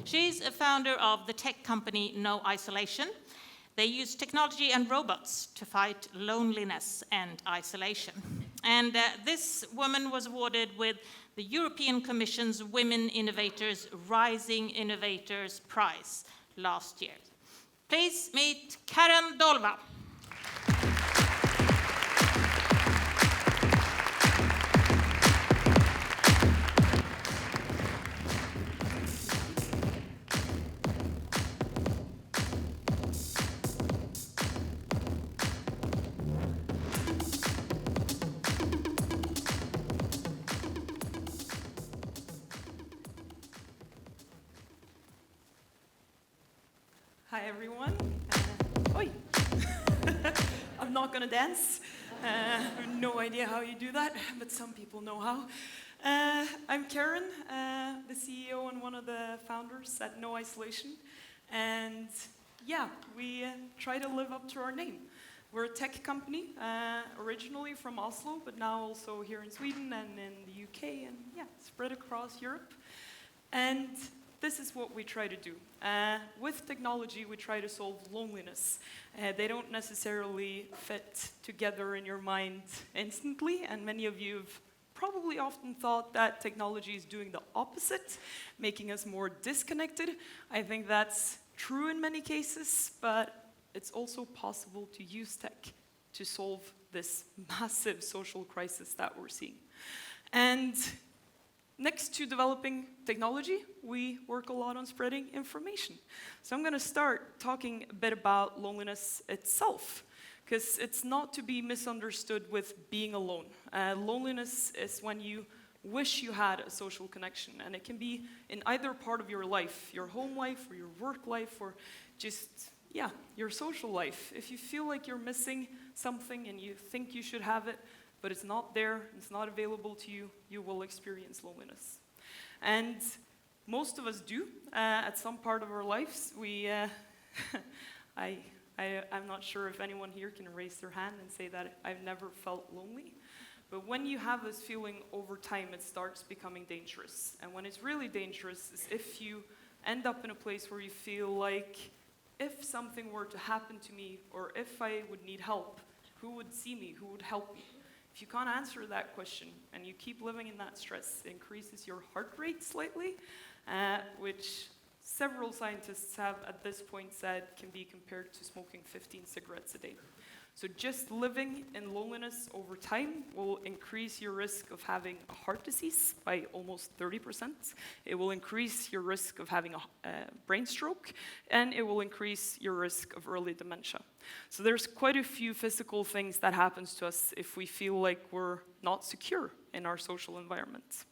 She's a founder of the tech company No Isolation. They use technology and robots to fight loneliness and isolation. And this woman was awarded with the European Commission's Women Innovators Rising Innovators Prize last year. Please meet Karen Dolva. Hi everyone. Oi! I'm not gonna dance. I have no idea how you do that, but some people know how. I'm Karen, the CEO and one of the founders at No Isolation. And yeah, we try to live up to our name. We're a tech company, originally from Oslo, but now also here in Sweden and in the UK, and yeah, spread across Europe. And this is what we try to do. With technology, we try to solve loneliness. They don't necessarily fit together in your mind instantly, and many of you have probably often thought that technology is doing the opposite, making us more disconnected. I think that's true in many cases, but it's also possible to use tech to solve this massive social crisis that we're seeing. And next to developing technology, we work a lot on spreading information. So I'm going to start talking a bit about loneliness itself, because it's not to be misunderstood with being alone. Loneliness is when you wish you had a social connection, and it can be in either part of your life, your home life or your work life, or just, yeah, your social life. If you feel like you're missing something and you think you should have it, but it's not there, it's not available to you, you will experience loneliness. And most of us do, at some part of our lives. I'm not sure if anyone here can raise their hand and say that I've never felt lonely. But when you have this feeling over time, it starts becoming dangerous. And when it's really dangerous is if you end up in a place where you feel like if something were to happen to me, or if I would need help, who would see me, who would help me? If you can't answer that question and you keep living in that stress, it increases your heart rate slightly, which several scientists have at this point said can be compared to smoking 15 cigarettes a day. So just living in loneliness over time will increase your risk of having a heart disease by almost 30%. It will increase your risk of having a brain stroke, and it will increase your risk of early dementia. So there's quite a few physical things that happens to us if we feel like we're not secure in our social environment.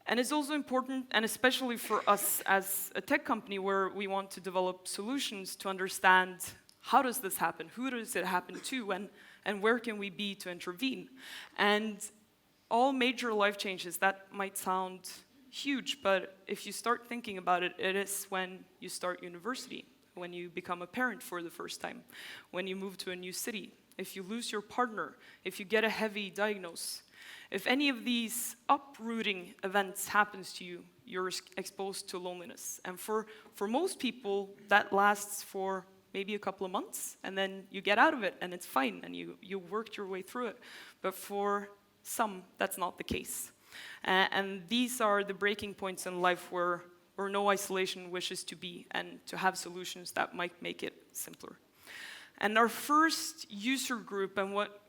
And it's also important, and especially for us as a tech company where we want to develop solutions to understand how does this happen, who does it happen to, and where can we be to intervene. And all major life changes, that might sound huge, but if you start thinking about it, it is when you start university, when you become a parent for the first time, when you move to a new city, if you lose your partner, if you get a heavy diagnosis. If any of these uprooting events happens to you, you're exposed to loneliness. And for most people, that lasts for maybe a couple of months, and then you get out of it, and it's fine, and you worked your way through it. But for some, that's not the case. And these are the breaking points in life where No Isolation wishes to be, and to have solutions that might make it simpler. And our first user group, and what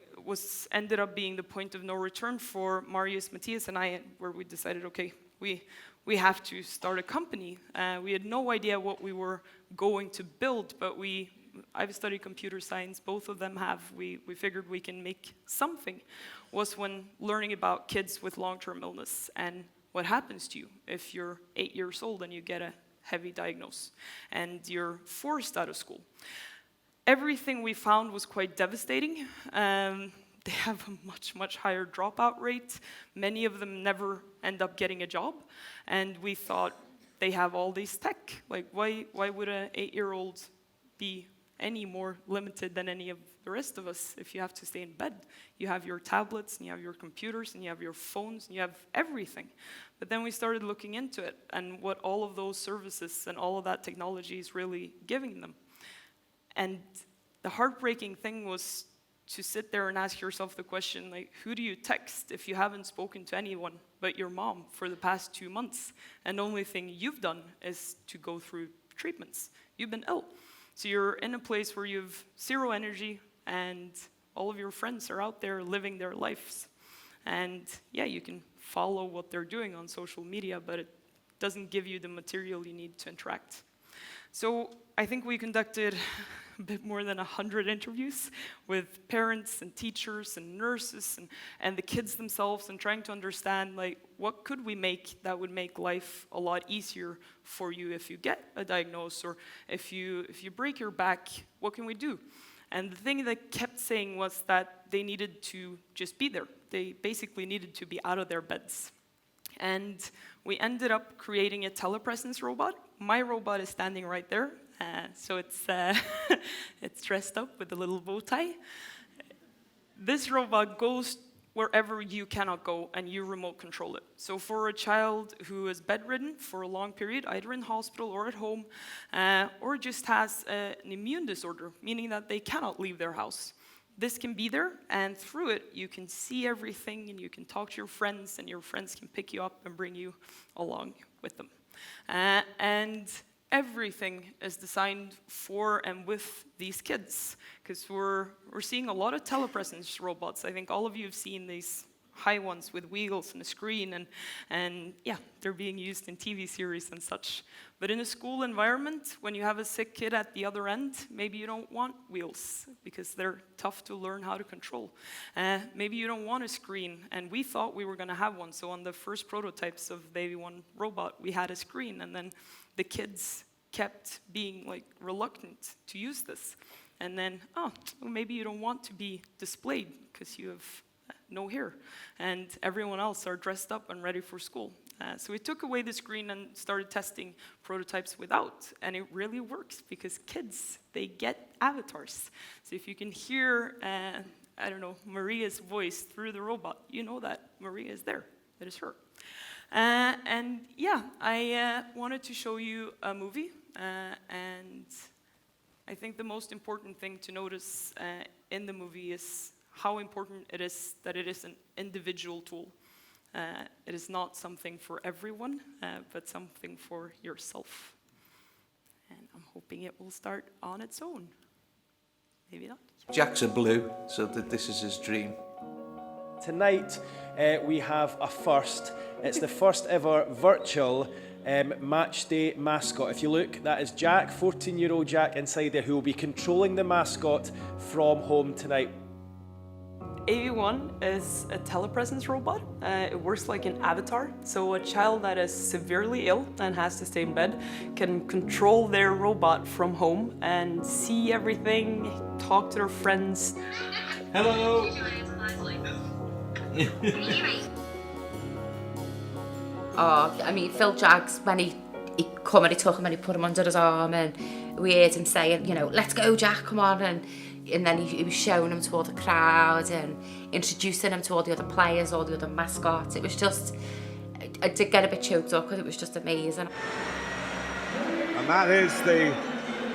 ended up being the point of no return for Marius, Matthias, and I, where we decided, okay, we have to start a company. We had no idea what we were going to build, but I've studied computer science, both of them have. We figured we can make something, was when learning about kids with long-term illness and what happens to you if you're 8 years old and you get a heavy diagnosis and you're forced out of school. Everything we found was quite devastating. They have a much higher dropout rate. Many of them never end up getting a job. And we thought, they have all this tech. Like, why would an 8-year-old be any more limited than any of the rest of us if you have to stay in bed? You have your tablets, and you have your computers, and you have your phones, and you have everything. But then we started looking into it and what all of those services and all of that technology is really giving them. And the heartbreaking thing was to sit there and ask yourself the question, like, who do you text if you haven't spoken to anyone but your mom for the past 2 months? And the only thing you've done is to go through treatments. You've been ill. So you're in a place where you have zero energy and all of your friends are out there living their lives. And yeah, you can follow what they're doing on social media, but it doesn't give you the material you need to interact. So I think we conducted a bit more than 100 interviews with parents and teachers and nurses and the kids themselves, and trying to understand, like, what could we make that would make life a lot easier for you if you get a diagnosis, or if you break your back, what can we do? And the thing they kept saying was that they needed to just be there. They basically needed to be out of their beds. And we ended up creating a telepresence robot. My robot is standing right there. So it's dressed up with a little bow tie. This robot goes wherever you cannot go, and you remote control it. So for a child who is bedridden for a long period, either in hospital or at home, or just has an immune disorder, meaning that they cannot leave their house, this can be there, and through it, you can see everything, and you can talk to your friends, and your friends can pick you up and bring you along with them. And everything is designed for and with these kids, because we're seeing a lot of telepresence robots. I think all of you have seen these high ones with wheels and a screen, and yeah, they're being used in TV series and such. But in a school environment, when you have a sick kid at the other end, maybe you don't want wheels because they're tough to learn how to control. Maybe you don't want a screen, and we thought we were going to have one. So on the first prototypes of Baby One robot, we had a screen, and then the kids kept being like reluctant to use this. And then, well, maybe you don't want to be displayed because you have no hair, and everyone else are dressed up and ready for school. So we took away the screen and started testing prototypes without, and it really works because kids, they get avatars. So if you can hear, I don't know, Maria's voice through the robot, you know that Maria is there, that is her. And yeah, I wanted to show you a movie, and I think the most important thing to notice in the movie is how important it is that it is an individual tool. It is not something for everyone, but something for yourself. And I'm hoping it will start on its own. Maybe not. Jack's a blue, so that this is his dream. Tonight we have a first. It's the first ever virtual match day mascot. If you look, that is Jack, 14-year-old Jack inside there, who will be controlling the mascot from home tonight. AV1 is a telepresence robot. It works like an avatar. So a child that is severely ill and has to stay in bed can control their robot from home and see everything, talk to their friends. Hello! Oh, I mean, Phil Jaggs, when he come and he took him and he put him under his arm, and we heard him saying, you know, let's go, Jack, come on, and then he was showing him to all the crowd and introducing him to all the other players, all the other mascots. It was just, I did get a bit choked up because it was just amazing. And that is the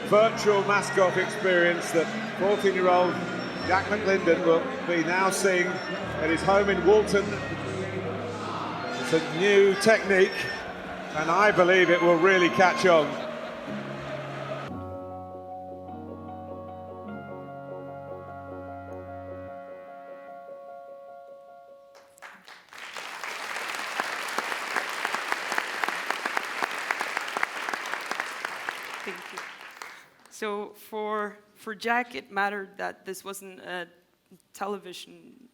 virtual mascot experience that 14-year-old Jack McLinden will be now seeing at his home in Walton. It's a new technique, and I believe it will really catch on. Thank you. So for Jack, it mattered that this wasn't a television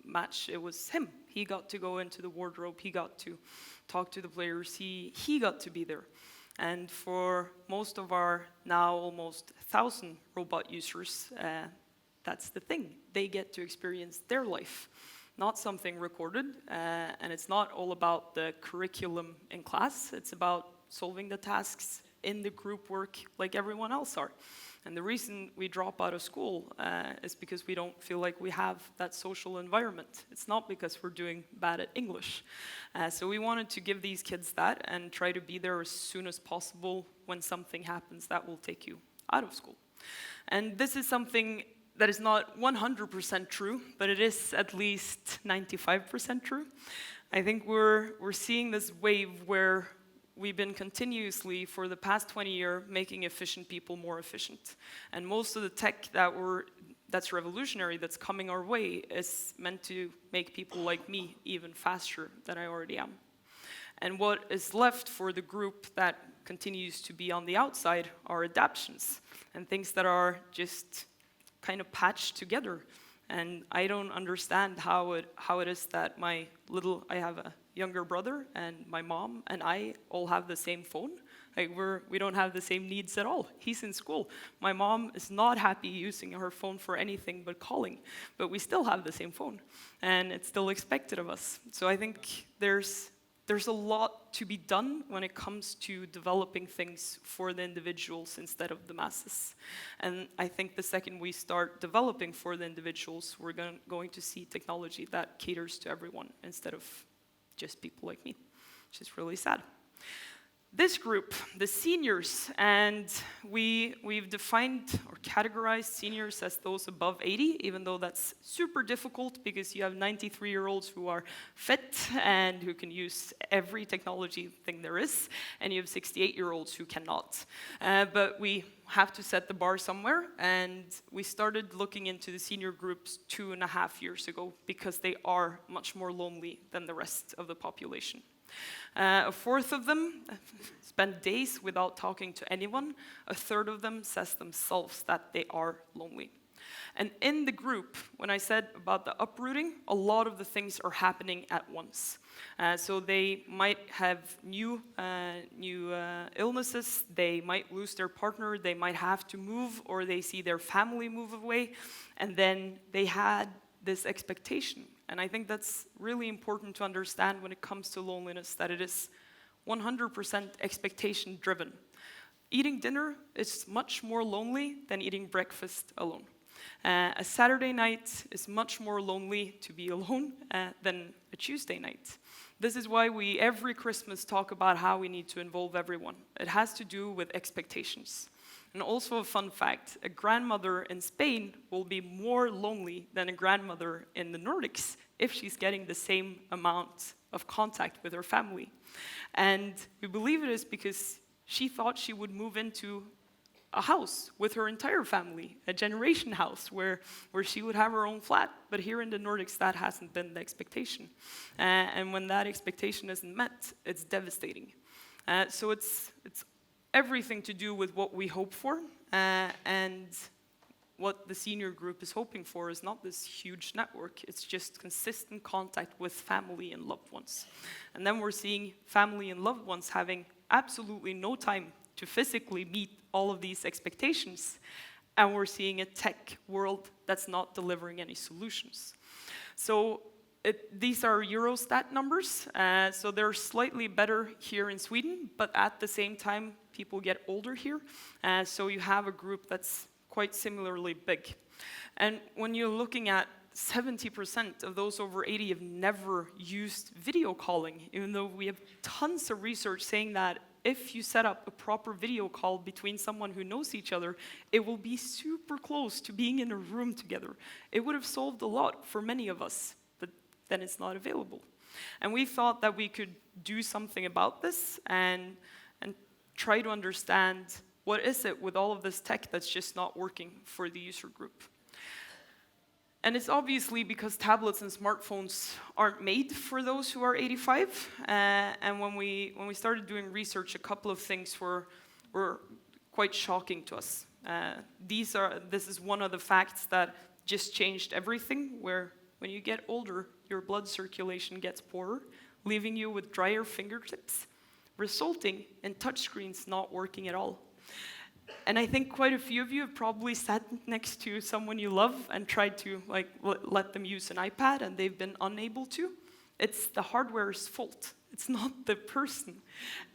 match. It was him. He got to go into the wardrobe. He got to talk to the players. He got to be there. And for most of our now almost 1,000 robot users, that's the thing. They get to experience their life, not something recorded. And it's not all about the curriculum in class. It's about solving the tasks in the group work like everyone else are. And the reason we drop out of school is because we don't feel like we have that social environment. It's not because we're doing bad at English. So we wanted to give these kids that and try to be there as soon as possible when something happens that will take you out of school. And this is something that is not 100% true, but it is at least 95% true. I think we're seeing this wave where we've been continuously, for the past 20 years, making efficient people more efficient. And most of the tech that's revolutionary, that's coming our way, is meant to make people like me even faster than I already am. And what is left for the group that continues to be on the outside are adaptations and things that are just kind of patched together. And I don't understand how it is that I have a younger brother, and my mom and I all have the same phone. Like we don't have the same needs at all. He's in school. My mom is not happy using her phone for anything but calling, but we still have the same phone, and it's still expected of us. So I think there's a lot to be done when it comes to developing things for the individuals instead of the masses. And I think the second we start developing for the individuals, we're going to see technology that caters to everyone instead of just people like me, which is really sad. This group, the seniors, and we've defined or categorized seniors as those above 80, even though that's super difficult because you have 93-year-olds who are fit and who can use every technology thing there is, and you have 68-year-olds who cannot. But we have to set the bar somewhere, and we started looking into the senior groups 2.5 years ago because they are much more lonely than the rest of the population. A fourth of them spend days without talking to anyone. A third of them says themselves that they are lonely. And in the group, when I said about the uprooting, a lot of the things are happening at once. So they might have new illnesses, they might lose their partner, they might have to move, or they see their family move away, and then they had this expectation. And I think that's really important to understand when it comes to loneliness, that it is 100% expectation driven. Eating dinner is much more lonely than eating breakfast alone. A Saturday night is much more lonely to be alone than a Tuesday night. This is why we every Christmas talk about how we need to involve everyone. It has to do with expectations. And also a fun fact, a grandmother in Spain will be more lonely than a grandmother in the Nordics if she's getting the same amount of contact with her family. And we believe it is because she thought she would move into a house with her entire family, a generation house where she would have her own flat. But here in the Nordics, that hasn't been the expectation. And when that expectation isn't met, it's devastating. So it's everything to do with what we hope for, and what the senior group is hoping for is not this huge network, it's just consistent contact with family and loved ones. And then we're seeing family and loved ones having absolutely no time to physically meet all of these expectations, and we're seeing a tech world that's not delivering any solutions. So these are Eurostat numbers, so they're slightly better here in Sweden, but at the same time, people get older here, so you have a group that's quite similarly big. And when you're looking at 70% of those over 80 have never used video calling, even though we have tons of research saying that if you set up a proper video call between someone who knows each other, it will be super close to being in a room together. It would have solved a lot for many of us, but then it's not available. And we thought that we could do something about this and try to understand what is it with all of this tech that's just not working for the user group. And it's obviously because tablets and smartphones aren't made for those who are 85. And when we started doing research, a couple of things were quite shocking to us. This is one of the facts that just changed everything, where when you get older, your blood circulation gets poorer, leaving you with drier fingertips, resulting in touchscreens not working at all. And I think quite a few of you have probably sat next to someone you love and tried to let them use an iPad, and they've been unable to. it's the hardware's fault. It's not the person.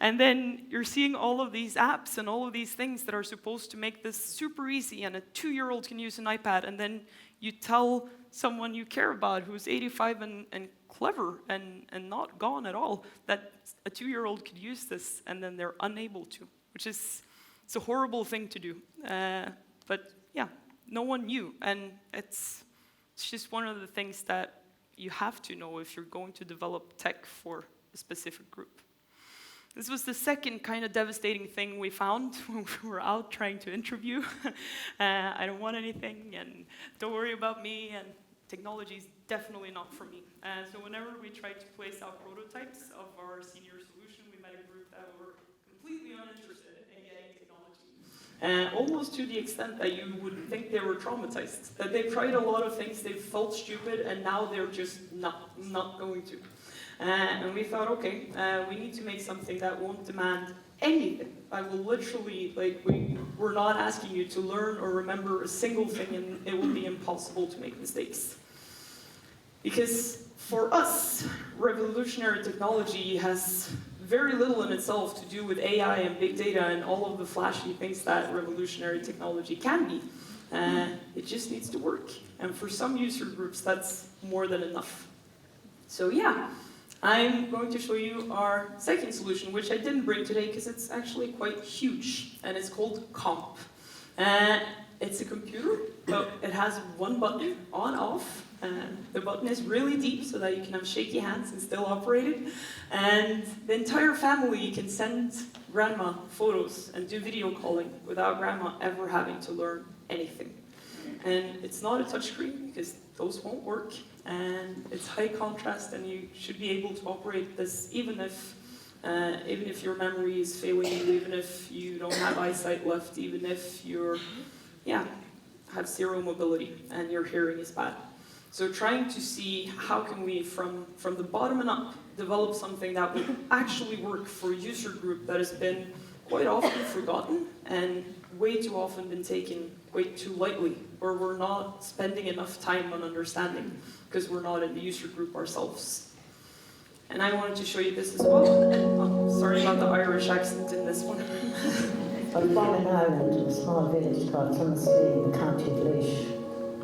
And then you're seeing all of these apps and all of these things that are supposed to make this super easy, and a 2-year-old can use an iPad, and then you tell someone you care about who's 85 and clever and not gone at all that a 2-year-old could use this, and then they're unable to, which is, it's a horrible thing to do. But yeah, no one knew, and it's just one of the things that you have to know if you're going to develop tech for a specific group. This was the second kind of devastating thing we found when we were out trying to interview. I don't want anything, and don't worry about me, and technology is definitely not for me. So whenever we tried to place out prototypes of our senior solution, we met a group that were completely uninterested in getting technology. Almost to the extent that you would think they were traumatized. That they've tried a lot of things, they've felt stupid, and now they're just not going to. And we thought, okay, we need to make something that won't demand anything. I will literally, we're not asking you to learn or remember a single thing, and it will be impossible to make mistakes. Because for us, revolutionary technology has very little in itself to do with AI and big data and all of the flashy things that revolutionary technology can be. It just needs to work. And for some user groups, that's more than enough. So yeah. I'm going to show you our second solution, which I didn't bring today because it's actually quite huge, and it's called Comp. It's a computer, but it has one button, on, off. The button is really deep so that you can have shaky hands and still operate it. And the entire family can send grandma photos and do video calling without grandma ever having to learn anything. And it's not a touchscreen because those won't work. And it's high contrast, and you should be able to operate this even if your memory is failing you, even if you don't have eyesight left, even if you're, have zero mobility and your hearing is bad. So trying to see how can we, from the bottom and up, develop something that will actually work for a user group that has been quite often forgotten and way too often been taken way too lightly, or we're not spending enough time on understanding because we're not in the user group ourselves. And I wanted to show you this as well. And sorry about the Irish accent in this one. I was born in Ireland in a small village called Clonmaclean in the county of Laois.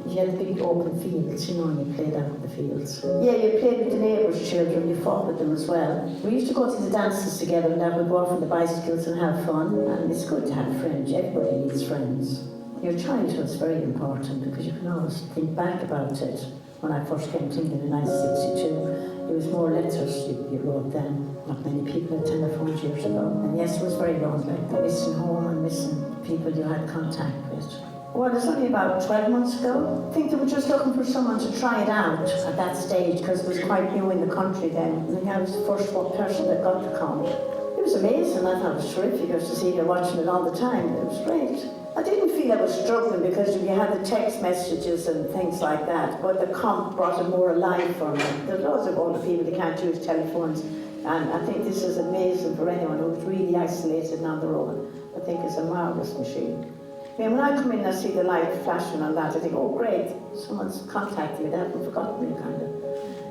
You had big open fields, and you played out in the fields. Yeah, you played with the neighbours' children, you fought with them as well. We used to go to the dances together, and then we'd go off on the bicycles and have fun. And it's good to have friends. Everybody needs friends. Your childhood's very important because you can always think back about it. When I first came to England in 1962, there was more letters you wrote then. Not many people had telephones years ago. And yes, it was very lonely. Missing home and missing people you had contact with. Well, it's only about 12 months ago. I think they were just looking for someone to try it out at that stage because it was quite new in the country then. I think I was the first person that got to come. It was amazing. I thought it was terrific to see you watching it all the time. It was great. I didn't feel I was struggling because you had the text messages and things like that, but the comp brought it more alive for me. There's loads of older people that can't use telephones, and I think this is amazing for anyone who's really isolated and on their own. I think it's a marvellous machine. I mean, when I come in and I see the light flashing on that, I think, oh great, someone's contacted me, they haven't forgotten me, kind of.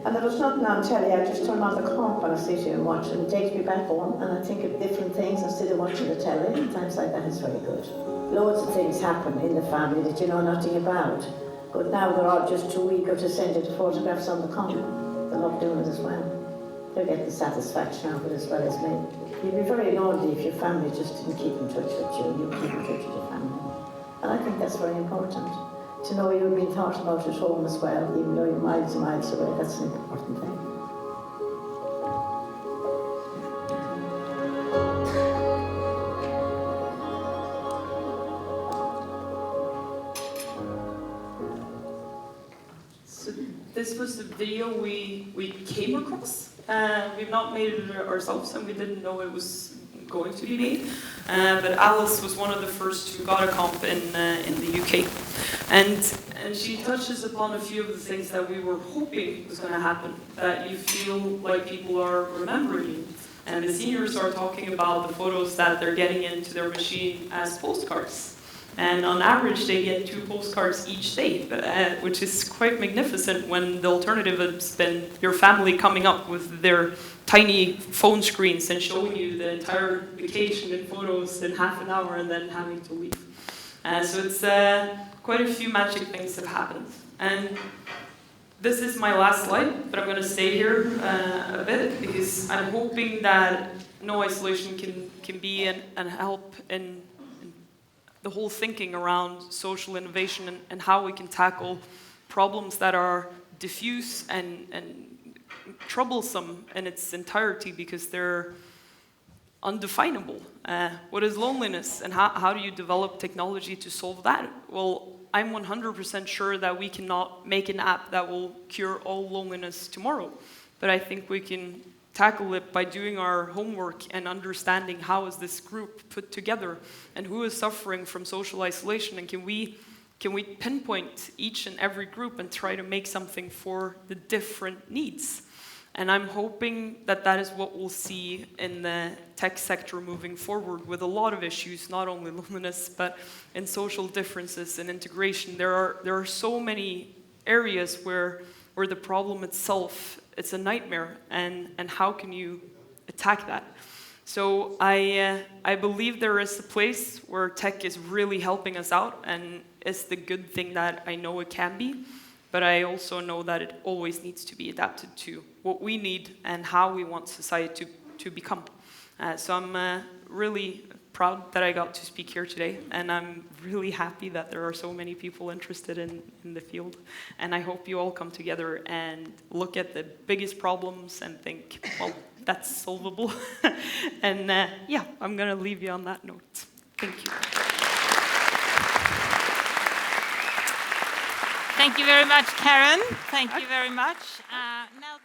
And there was nothing on telly, I just turn on the comp and I sit here and watch it. It takes me back home and I think of different things instead of watching the telly, and times like that is very good. Loads of things happen in the family that you know nothing about, but now they're all just too eager to send you the photographs on the comp. They love doing it as well. They're getting satisfaction out of it as well as me. You'd be very lonely if your family just didn't keep in touch with you and you keep in touch with your family. And I think that's very important. To know you've been thought about at home as well, even though you're miles and miles away, that's an important thing. So this was the video we came across. We've not made it ourselves, and we didn't know it was going to be made. But Alice was one of the first who got a comp in the UK. And she touches upon a few of the things that we were hoping was going to happen, that you feel like people are remembering you. And the seniors are talking about the photos that they're getting into their machine as postcards. And on average, they get 2 postcards each day, which is quite magnificent when the alternative has been your family coming up with their tiny phone screens and showing you the entire vacation in photos in half an hour and then having to leave. So it's quite a few magic things have happened. And this is my last slide, but I'm going to stay here a bit because I'm hoping that no isolation can be and help in the whole thinking around social innovation and how we can tackle problems that are diffuse and troublesome in its entirety because they're undefinable. What is loneliness, and how do you develop technology to solve that? Well, I'm 100% sure that we cannot make an app that will cure all loneliness tomorrow, but I think we can tackle it by doing our homework and understanding how is this group put together and who is suffering from social isolation, and can we pinpoint each and every group and try to make something for the different needs. And I'm hoping that that is what we'll see in the tech sector moving forward with a lot of issues, not only loneliness, but in social differences and integration. There are so many areas where the problem itself, it's a nightmare, and how can you attack that? So I believe there is a place where tech is really helping us out, and it's the good thing that I know it can be. But I also know that it always needs to be adapted to what we need and how we want society to become. So I'm really proud that I got to speak here today, and I'm really happy that there are so many people interested in the field. And I hope you all come together and look at the biggest problems and think, well, that's solvable. And yeah, I'm going to leave you on that note. Thank you. Thank you very much, Karen. Thank you very much. Now.